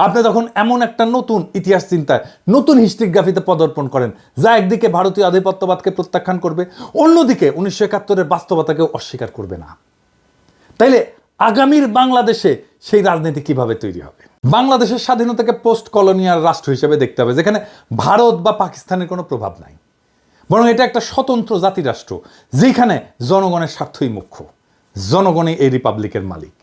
আপনি তখন এমন একটা নতুন ইতিহাস চিন্তায় নতুন হিস্ট্রিগ্রাফিতে পদার্পণ করেন যা একদিকে ভারতীয় আধিপত্যবাদকে প্রত্যাখ্যান করবে, অন্যদিকে 1971-এর বাস্তবতাকেও অস্বীকার করবে না। তাইলে আগামীর বাংলাদেশে সেই রাজনীতি কিভাবে তৈরি হবে? বাংলাদেশের স্বাধীনতাকে পোস্ট কলোনিয়াল রাষ্ট্র হিসেবে দেখতে হবে, যেখানে ভারত বা পাকিস্তানের কোনো প্রভাব নাই, বরং এটা একটা স্বতন্ত্র জাতিরাষ্ট্র যেখানে জনগণের স্বার্থই মুখ্য, জনগণই এই রিপাবলিকের মালিক,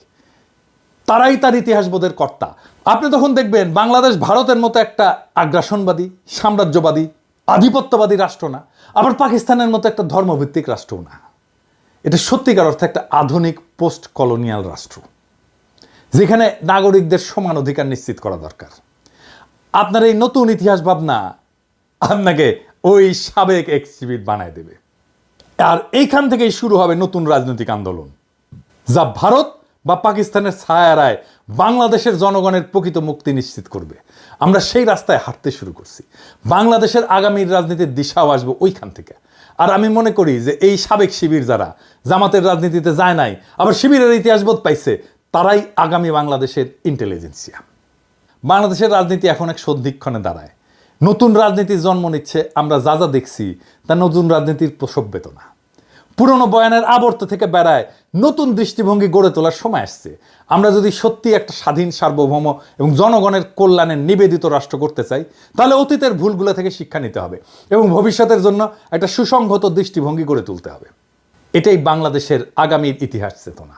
তারাই তার ইতিহাসবোধের কর্তা। আপনি তখন দেখবেন বাংলাদেশ ভারতের মতো একটা আগ্রাসনবাদী, সাম্রাজ্যবাদী, আধিপত্যবাদী রাষ্ট্র না, আবার পাকিস্তানের মতো একটা ধর্মভিত্তিক রাষ্ট্রও না। এটা সত্যিকার অর্থে একটা আধুনিক পোস্ট কলোনিয়াল রাষ্ট্র যেখানে নাগরিকদের সমান অধিকার নিশ্চিত করা দরকার। আপনার এই নতুন ইতিহাস ভাবনা আপনাকে ওই সাবেক এক্সিবিট বানায় দেবে, আর এইখান থেকেই শুরু হবে নতুন রাজনৈতিক আন্দোলন যা ভারত বা পাকিস্তানের ছায়ারায় বাংলাদেশের জনগণের প্রকৃত মুক্তি নিশ্চিত করবে। আমরা সেই রাস্তায় হাঁটতে শুরু করছি। বাংলাদেশের আগামীর রাজনীতির দিশাও আসবে ওইখান থেকে। আর আমি মনে করি যে এই সাবেক শিবির যারা জামাতের রাজনীতিতে যায় নাই, আবার শিবিরের ইতিহাসবোধ পাইছে, তারাই আগামী বাংলাদেশের ইন্টেলিজেন্সিয়া। বাংলাদেশের রাজনীতি এখন এক সন্ধিক্ষণে দাঁড়ায়। নতুন রাজনীতির জন্ম নিচ্ছে। আমরা যা যা দেখছি তা নতুন রাজনীতির প্রসব বেদনা। পুরনো বয়ানের আবর্ত থেকে বেড়ায় নতুন দৃষ্টিভঙ্গি গড়ে তোলার সময় আসছে। আমরা যদি সত্যি একটা স্বাধীন, সার্বভৌম এবং জনগণের কল্যাণে নিবেদিত রাষ্ট্র করতে চাই, তাহলে অতীতের ভুলগুলো থেকে শিক্ষা নিতে হবে এবং ভবিষ্যতের জন্য একটা সুসংহত দৃষ্টিভঙ্গি গড়ে তুলতে হবে। এটাই বাংলাদেশের আগামীর ইতিহাস চেতনা।